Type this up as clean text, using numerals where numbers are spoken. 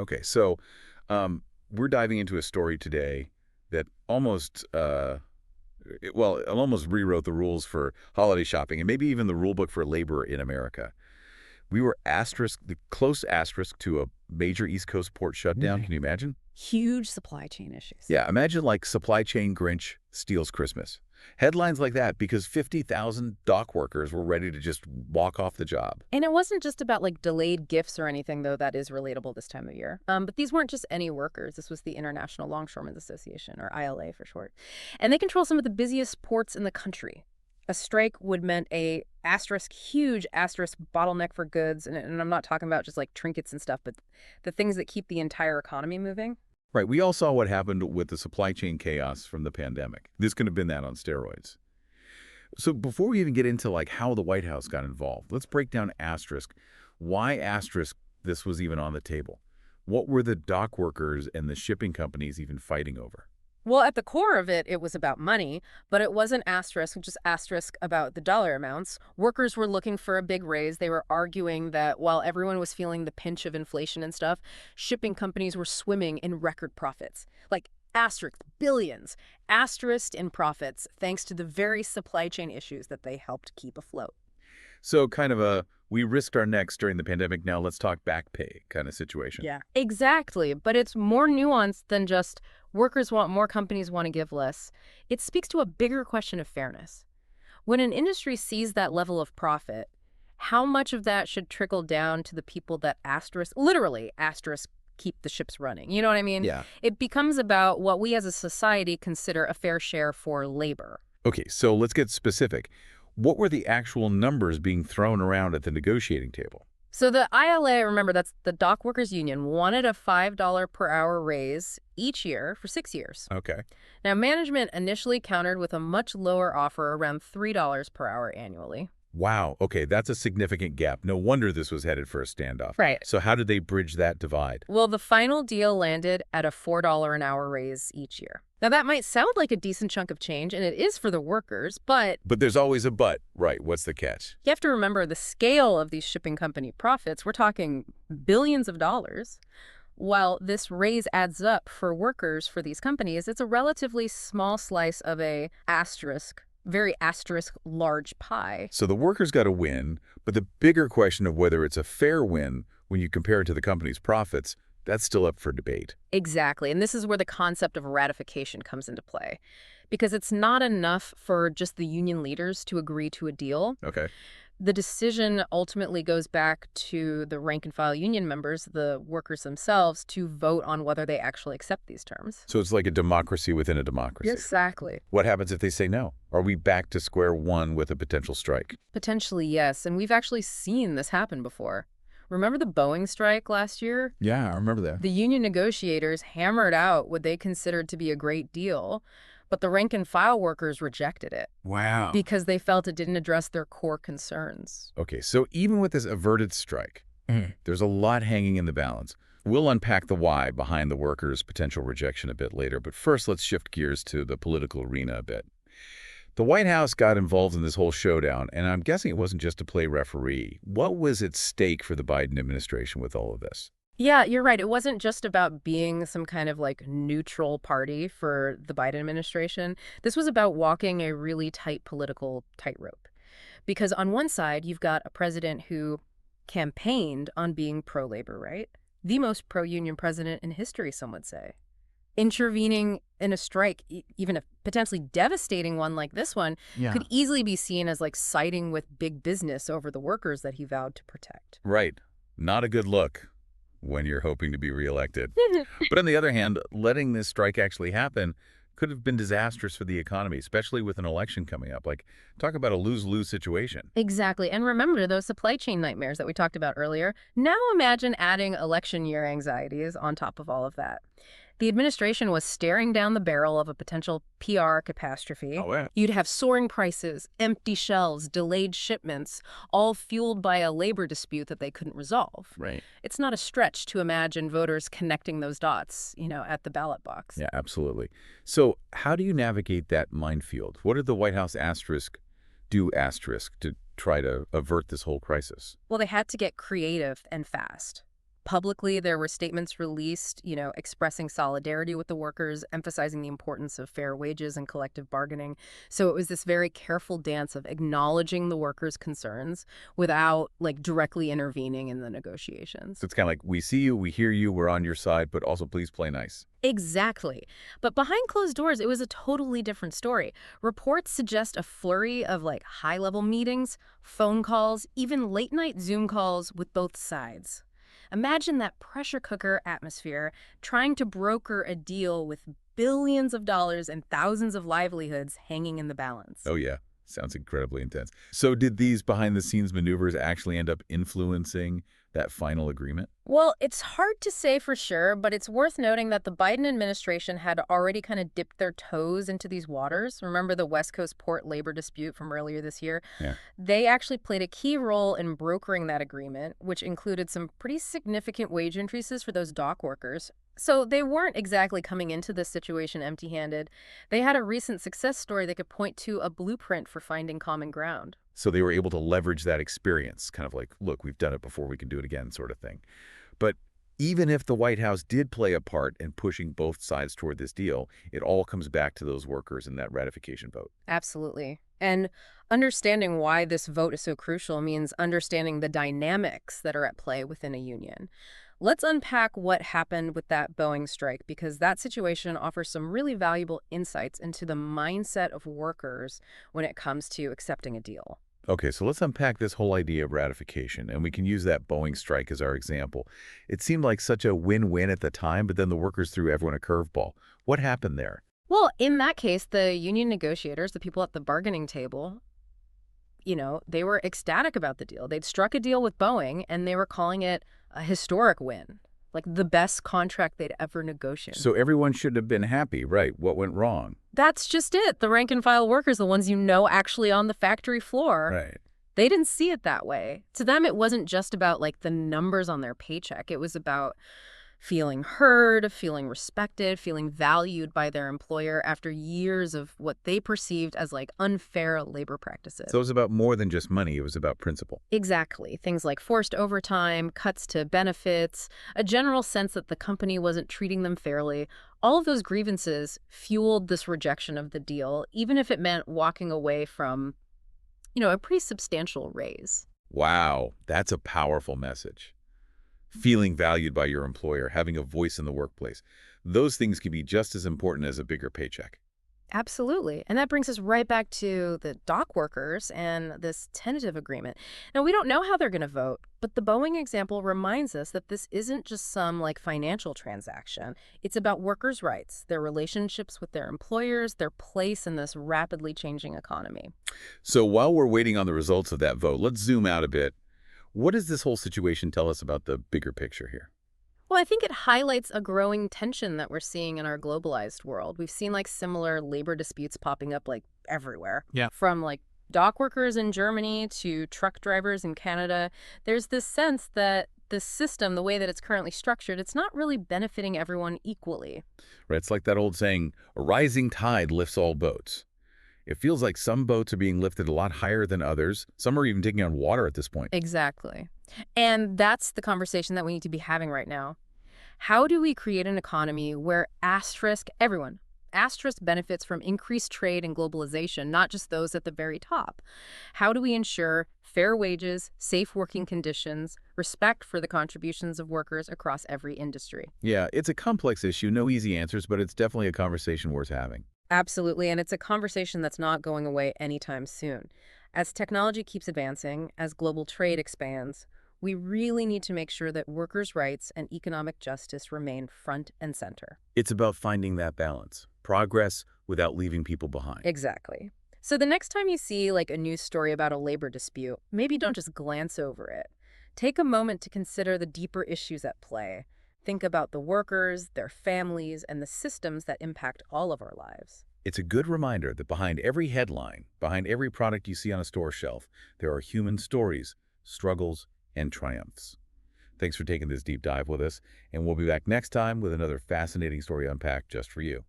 Okay, so we're diving into a story today that almost, it almost rewrote the rules for holiday shopping and maybe even the rule book for labor in America. We were the close asterisk to a major East Coast port shutdown. Can you imagine? Huge supply chain issues. Yeah, imagine like supply chain Grinch steals Christmas. Headlines like that because 50,000 dock workers were ready to just walk off the job. And it wasn't just about like delayed gifts or anything, though that is relatable this time of year. But these weren't just any workers. This was the International Longshoremen's Association, or ILA for short. And they control some of the busiest ports in the country. A strike would meant a asterisk, huge asterisk bottleneck for goods. And I'm not talking about just like trinkets and stuff, but the things that keep the entire economy moving. Right, we all saw what happened with the supply chain chaos from the pandemic. This could have been that on steroids. So before we even get into like how the White House got involved, let's break down asterisk. Why asterisk this was even on the table? What were the dock workers and the shipping companies even fighting over? Well, at the core of it, it was about money, but it wasn't asterisk, just asterisk about the dollar amounts. Workers were looking for a big raise. They were arguing that while everyone was feeling the pinch of inflation and stuff, shipping companies were swimming in record profits. Like asterisk, billions, asterisk in profits, thanks to the very supply chain issues that they helped keep afloat. So kind of a we risked our necks during the pandemic, now let's talk back pay kind of situation. Yeah, exactly. But it's more nuanced than just workers want more, companies want to give less. It speaks to a bigger question of fairness. When an industry sees that level of profit, how much of that should trickle down to the people that asterisk, literally asterisk, keep the ships running? You know what I mean? Yeah. It becomes about what we as a society consider a fair share for labor. Okay, so let's get specific. What were the actual numbers being thrown around at the negotiating table? So the ILA, remember, that's the Dock Workers Union, wanted a $5 per hour raise each year for 6 years. Okay. Now, management initially countered with a much lower offer, around $3 per hour annually. Wow, okay, that's a significant gap. No wonder this was headed for a standoff. Right. So how did they bridge that divide? Well, the final deal landed at a $4 an hour raise each year. Now, that might sound like a decent chunk of change, and it is for the workers, but But there's always a but. Right, what's the catch? you have to remember the scale of these shipping company profits. We're talking billions of dollars. While this raise adds up for workers for these companies, it's a relatively small slice of a asterisk, very asterisk large pie. So the workers got a win, but the bigger question of whether it's a fair win when you compare it to the company's profits, that's still up for debate. Exactly. And this is where the concept of ratification comes into play. Because it's not enough for just the union leaders to agree to a deal. Okay. The decision ultimately goes back to the rank and file union members, the workers themselves, to vote on whether they actually accept these terms. So it's like a democracy within a democracy. Exactly. What happens if they say no? Are we back to square one with a potential strike? Potentially, yes. And we've actually seen this happen before. Remember the Boeing strike last year? Yeah, I remember that. The union negotiators hammered out what they considered to be a great deal, but the rank and file workers rejected it Wow. because they felt it didn't address their core concerns. Okay, so even with this averted strike, there's a lot hanging in the balance. We'll unpack the why behind the workers' potential rejection a bit later, but first let's shift gears to the political arena a bit. The White House got involved in this whole showdown, and I'm guessing it wasn't just to play referee. What was at stake for the Biden administration with all of this? Yeah, you're right. It wasn't just about being some kind of like neutral party for the Biden administration. This was about walking a really tight political tightrope. Because on one side, you've got a president who campaigned on being pro-labor, right? The most pro-union president in history, some would say. Intervening in a strike, even a potentially devastating one like this one, could easily be seen as like siding with big business over the workers that he vowed to protect. Right. Not a good look when you're hoping to be reelected. But on the other hand, letting this strike actually happen could have been disastrous for the economy, especially with an election coming up. Like, talk about a lose-lose situation. Exactly. And remember those supply chain nightmares that we talked about earlier. Now imagine adding election year anxieties on top of all of that. The administration was staring down the barrel of a potential PR catastrophe. Oh, yeah. You'd have soaring prices, empty shelves, delayed shipments, all fueled by a labor dispute that they couldn't resolve. Right. It's not a stretch to imagine voters connecting those dots, at the ballot box. Yeah, absolutely. So how do you navigate that minefield? What did the White House do to try to avert this whole crisis? Well, they had to get creative and fast. Publicly, there were statements released, expressing solidarity with the workers, emphasizing the importance of fair wages and collective bargaining. So it was this very careful dance of acknowledging the workers' concerns without, like, directly intervening in the So negotiations. it's kind of like, we see you, we hear you, we're on your side, but also please play nice. Exactly. But behind closed doors, it was a totally different story. Reports suggest a flurry of like high-level meetings, phone calls, even late-night Zoom calls with both sides. Imagine that pressure cooker atmosphere trying to broker a deal with billions of dollars and thousands of livelihoods hanging in the balance. Oh yeah, sounds incredibly intense. So did these behind-the-scenes maneuvers actually end up influencing that final agreement? Well, it's hard to say for sure, but it's worth noting that the Biden administration had already kind of dipped their toes into these waters. Remember the West Coast port labor dispute from earlier this year? Yeah. They actually played a key role in brokering that agreement, which included some pretty significant wage increases for those dock workers. So they weren't exactly coming into this situation empty-handed. They had a recent success story they could point to, a blueprint for finding common ground. So they were able to leverage that experience, kind of like, look, we've done it before, we can do it again sort of thing. But even if the White House did play a part in pushing both sides toward this deal, it all comes back to those workers in that ratification vote. Absolutely. And understanding why this vote is so crucial means understanding the dynamics that are at play within a union. Let's unpack what happened with that Boeing strike, because that situation offers some really valuable insights into the mindset of workers when it comes to accepting a deal. Okay, so let's unpack this whole idea of ratification, and we can use that Boeing strike as our example. It seemed like such a win-win at the time, but then the workers threw everyone a curveball. What happened there? Well, in that case, the union negotiators, the people at the bargaining table, they were ecstatic about the deal. They'd struck a deal with Boeing, and they were calling it a historic win, like the best contract they'd ever negotiated. So everyone should have been happy, right? What went wrong? That's just it. The rank and file workers, the ones actually on the factory floor, Right. they didn't see it that way. To them, it wasn't just about like the numbers on their paycheck. It was about feeling heard, feeling respected, feeling valued by their employer after years of what they perceived as like unfair labor practices. So it was about more than just money. It was about principle. Exactly. Things like forced overtime, cuts to benefits, a general sense that the company wasn't treating them fairly. All of those grievances fueled this rejection of the deal, even if it meant walking away from, a pretty substantial raise. Wow, that's a powerful message. Feeling valued by your employer, having a voice in the workplace. Those things can be just as important as a bigger paycheck. Absolutely. And that brings us right back to the dock workers and this tentative agreement. Now, we don't know how they're going to vote, but the Boeing example reminds us that this isn't just some like financial transaction. It's about workers' rights, their relationships with their employers, their place in this rapidly changing economy. So while we're waiting on the results of that vote, let's zoom out a bit. What does this whole situation tell us about the bigger picture here? Well, I think it highlights a growing tension that we're seeing in our globalized world. We've seen like similar labor disputes popping up like everywhere. Yeah. From like dock workers in Germany to truck drivers in Canada. There's this sense that the system, the way that it's currently structured, it's not really benefiting everyone equally. Right, it's like that old saying, a rising tide lifts all boats. It feels like some boats are being lifted a lot higher than others. Some are even taking on water at this point. Exactly. And that's the conversation that we need to be having right now. How do we create an economy where everyone, benefits from increased trade and globalization, not just those at the very top? How do we ensure fair wages, safe working conditions, respect for the contributions of workers across every industry? Yeah, it's a complex issue, no easy answers, but it's definitely a conversation worth having. Absolutely, and it's a conversation that's not going away anytime soon. As technology keeps advancing, as global trade expands, we really need to make sure that workers' rights and economic justice remain front and center. It's about finding that balance, progress without leaving people behind. Exactly. So the next time you see like a news story about a labor dispute, maybe don't just glance over it. Take a moment to consider the deeper issues at play. Think about the workers, their families, and the systems that impact all of our lives. It's a good reminder that behind every headline, behind every product you see on a store shelf, there are human stories, struggles, and triumphs. Thanks for taking this deep dive with us, and we'll be back next time with another fascinating story unpacked just for you.